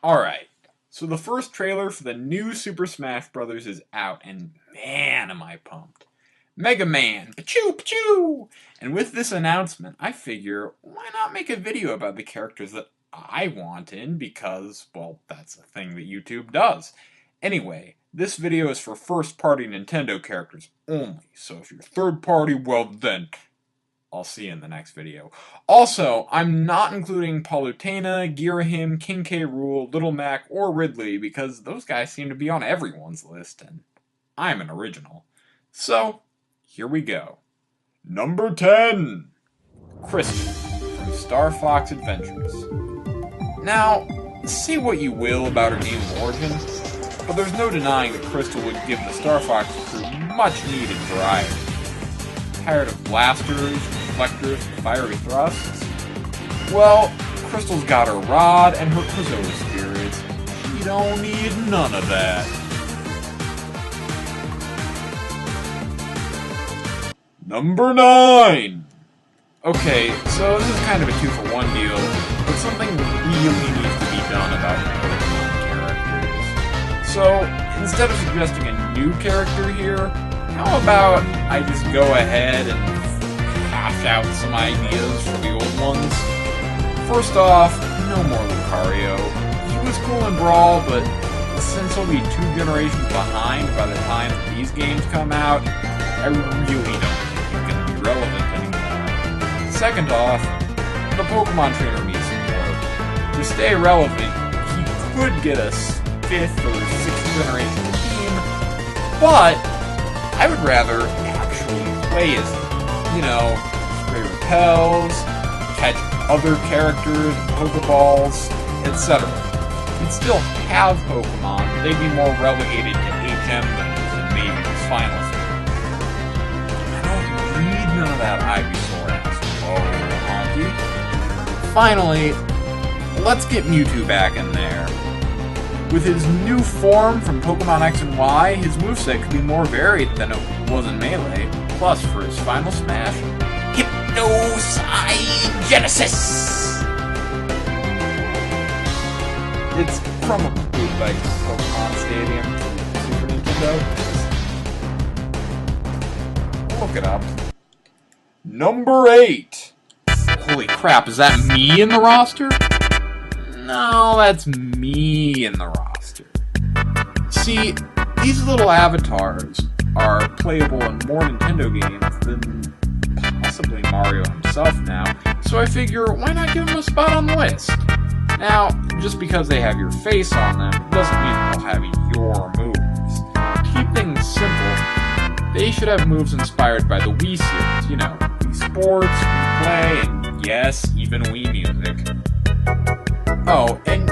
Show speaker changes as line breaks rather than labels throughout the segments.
Alright, so the first trailer for the new Super Smash Bros. Is out, and man am I pumped. Mega Man, pachoo pachoo! And with this announcement, I figure, why not make a video about the characters that I want in, because, well, that's a thing that YouTube does. Anyway, this video is for first-party Nintendo characters only, so if you're third-party, well then, I'll see you in the next video. Also, I'm not including Palutena, Girahim, King K. Rool, Little Mac, or Ridley, because those guys seem to be on everyone's list, and I'm an original. So, here we go. Number 10! Crystal, from StarFox Adventures. Now, say what you will about her name of origin, but there's no denying that Crystal would give the StarFox crew much-needed variety. Tired of blasters, reflectors, and fiery thrusts? Well, Crystal's got her rod and her Krazoa spirits. She don't need none of that. Number 9! Okay, so this is kind of a 2-for-1 deal, but something really needs to be done about Pokemon characters. So, instead of suggesting a new character here, how about I just go ahead and hash out some ideas for the old ones? First off, no more Lucario. He was cool in Brawl, but since he'll be 2 generations behind by the time these games come out, I really don't think he can be relevant anymore. Second off, the Pokemon trainer needs some work. To stay relevant, he could get a 5th or 6th generation team, but I would rather actually play as him. You know, spray repels, catch other characters, Pokeballs, etc. He'd still have Pokemon, but they'd be more relegated to HM than maybe his final form. I don't need none of that Ivysaur-ass honky. Finally, let's get Mewtwo back in there. With his new form from Pokemon X and Y, his moveset could be more varied than it was in Melee. Plus, for his final smash, Hypno-Genesis! It's from a bootleg Pokemon Stadium to Super Nintendo. Look it up. Number 8! Holy crap, is that me in the roster? No, that's me in the roster. See, these little avatars are playable in more Nintendo games than possibly Mario himself now, so I figure, why not give them a spot on the list? Now, just because they have your face on them doesn't mean they'll have your moves. To keep things simple, they should have moves inspired by the Wii series, you know, Wii Sports, Wii Play, and yes, even Wii Music. Oh, and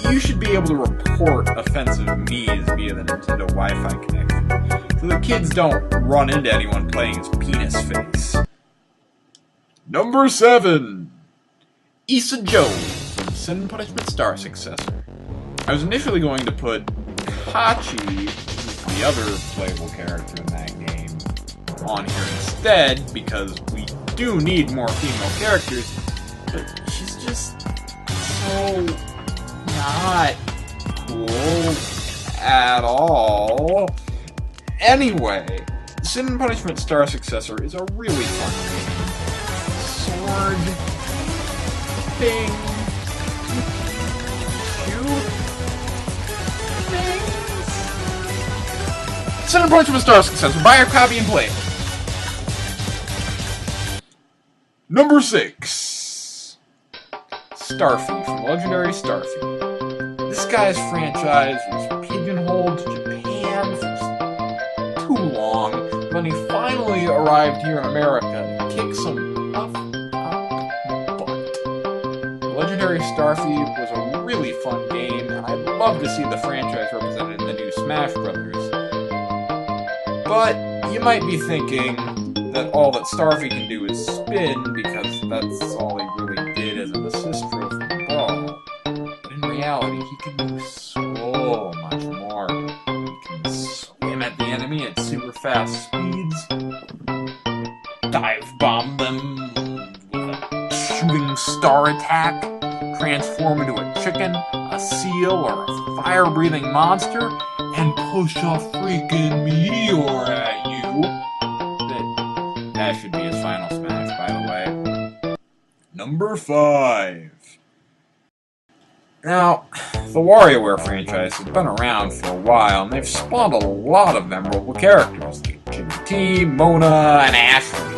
you should be able to report offensive Miis via the Nintendo Wi-Fi connection, so the kids don't run into anyone playing his penis face. Number 7! Issa Joe from Sin and Punishment Star Successor. I was initially going to put Kachi, the other playable character in that game, on here instead, because we do need more female characters, but she's just so not cool at all. Anyway, Sin and Punishment Star Successor is a really fun game. Sword thing. Shoot things. Sin and Punishment Star Successor. Buy your copy and play it. Number 6. Starfy from Legendary Starfy. This guy's franchise was pigeonholed to Japan for too long, when he finally arrived here in America to kick some butt. Legendary Starfy was a really fun game, and I'd love to see the franchise represented in the new Smash Bros. But you might be thinking that all that Starfy can do is spin, because that's all he really did as an assist throw from Brawl. But in reality, he can do so much more. He can swim at the enemy at super fast speeds, dive bomb them with a shooting star attack, transform into a chicken, a a seal or a fire-breathing monster and push a freaking meteor at you. That should be his final smash, by the way. Number 5. Now, the WarioWare franchise has been around for a while, and they've spawned a lot of memorable characters, like Jimmy T, Mona, and Ashley.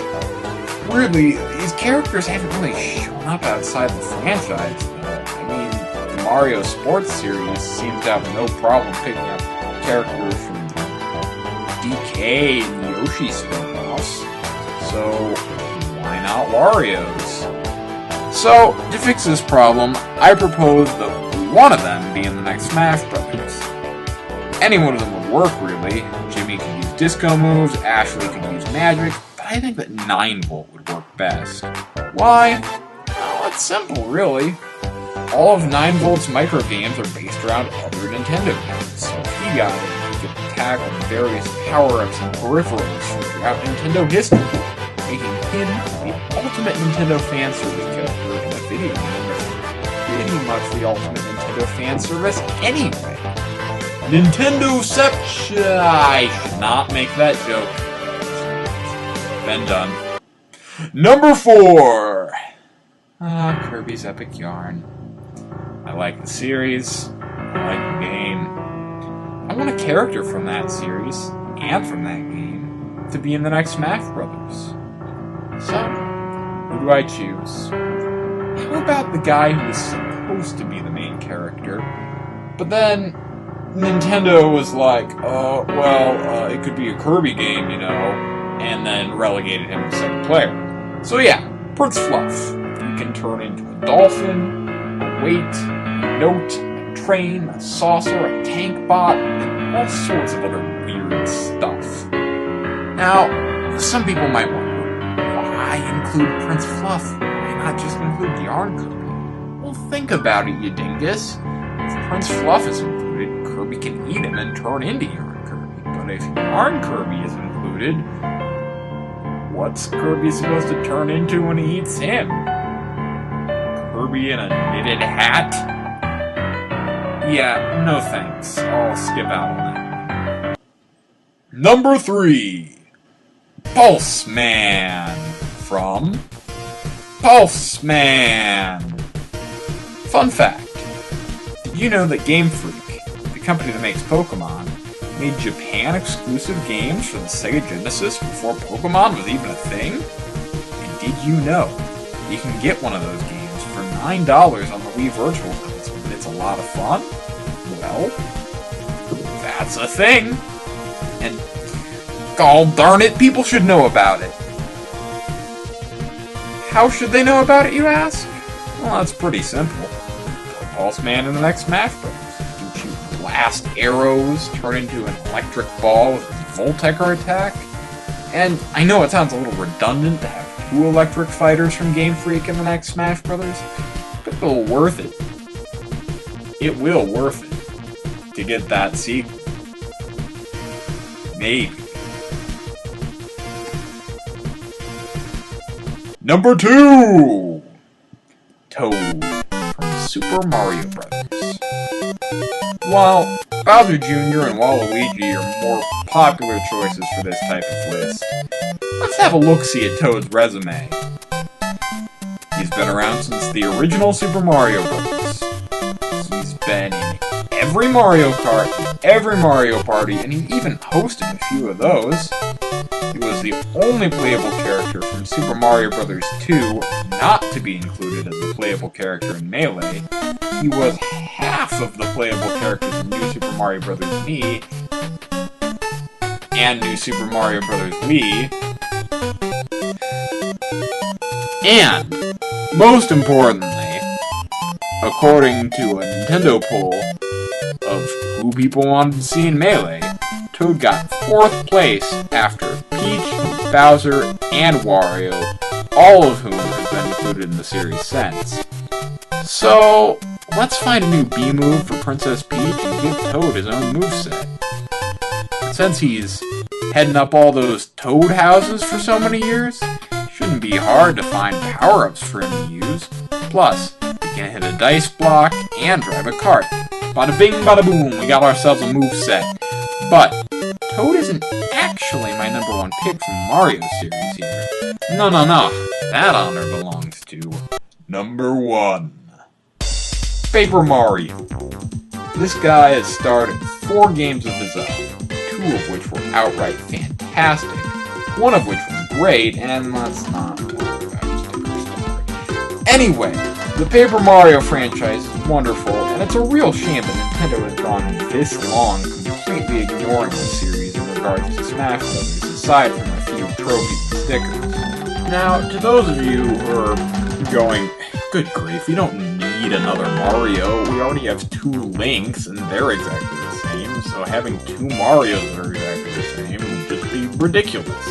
Weirdly, these characters haven't really shown up outside the franchise, though. I mean, the Mario Sports series seems to have no problem picking up characters from DK and Yoshi spin-offs, so why not Wario's? So, to fix this problem, I propose that one of them be in the next Smash Brothers. Any one of them would work, really. Jimmy could use disco moves, Ashley could use magic, but I think that 9-Volt would work best. Why? Well, it's simple, really. All of 9-Volt's microgames are based around other Nintendo games, so if he got it, he could tackle various power-ups and peripherals throughout Nintendo history, making him the ultimate Nintendo fan service character in a video game that's pretty much the ultimate Nintendo fan service anyway. Nintendoception! I should not make that joke. Been done. Number 4! Kirby's Epic Yarn. I like the series. I like the game. I want a character from that series, and from that game, to be in the next Smash Brothers. So, who do I choose? How about the guy who was supposed to be the main character, but then Nintendo was like, it could be a Kirby game, you know, and then relegated him to second player. So yeah, Prince Fluff. He can turn into a dolphin, a weight, a note, a train, a saucer, a tank bot, and all sorts of other weird stuff. Now, some people might wonder, why include Prince Fluff? Why not just include Yarn Kirby? Well, think about it, you dingus. If Prince Fluff is included, Kirby can eat him and turn into Yarn Kirby. But if Yarn Kirby is included, what's Kirby supposed to turn into when he eats him? Kirby in a knitted hat? Yeah, no thanks. I'll skip out on that. Number 3. Pulseman from Pulseman. Fun fact. Did you know that Game Freak, the company that makes Pokemon, made Japan-exclusive games for the Sega Genesis before Pokemon was even a thing? And did you know you can get one of those games for $9 on the Wii Virtual Console and it's a lot of fun? Well, that's a thing. And oh, darn it, people should know about it. How should they know about it, you ask? Well, that's pretty simple. Put Pulseman in the next Smash Bros. You can shoot blast arrows, turn into an electric ball with his Voltecker attack. And I know it sounds a little redundant to have 2 electric fighters from Game Freak in the next Smash Bros., but it'll worth it. It will worth it to get that sequel. Maybe. Number 2! Toad from Super Mario Bros. While Bowser Jr. and Waluigi are more popular choices for this type of list, let's have a look-see at Toad's resume. He's been around since the original Super Mario Bros. He's been in every Mario Kart, every Mario Party, and he even hosted a few of those. He was the only playable character from Super Mario Bros. 2 not to be included as a playable character in Melee. He was half of the playable characters in New Super Mario Bros. Mii and New Super Mario Bros. Wii. And, most importantly, according to a Nintendo poll of who people wanted to see in Melee, Toad got 4th place after Peach, Bowser, and Wario, all of whom have been included in the series since. So, let's find a new B-move for Princess Peach and give Toad his own moveset. Since he's heading up all those Toad houses for so many years, it shouldn't be hard to find power-ups for him to use. Plus, he can hit a dice block and drive a cart. Bada bing, bada boom, we got ourselves a moveset. But Toad isn't actually my #1 pick from Mario series here. No. That honor belongs to #1. Paper Mario. This guy has starred in 4 games of his own, 2 of which were outright fantastic, 1 of which was great, and let's not talk about his sticker story. Anyway, the Paper Mario franchise is wonderful, and it's a real shame that Nintendo has gone this long completely ignoring the series in regards to Smash Bros., aside from a few trophies and stickers. Now, to those of you who are going, good grief, we don't need another Mario, we already have 2 Links, and they're exactly the same, so having 2 Marios that are exactly the same would just be ridiculous.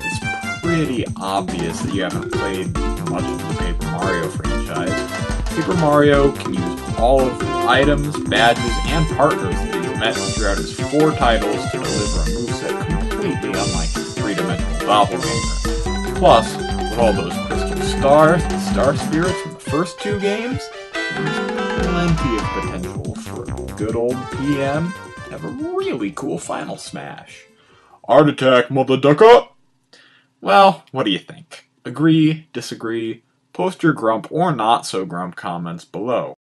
It's pretty obvious that you haven't played much of the Paper Mario franchise. Paper Mario can use all of the items, badges, and partners that he's met throughout his 4 titles to deliver a moveset completely unlike his 3-dimensional doppelganger. Plus, with all those crystal stars and star spirits from the first 2 games, there's plenty of potential for a good old PM to have a really cool final smash. Art attack, mother ducker! Well, what do you think? Agree, disagree? Post your grump or not so grump comments below.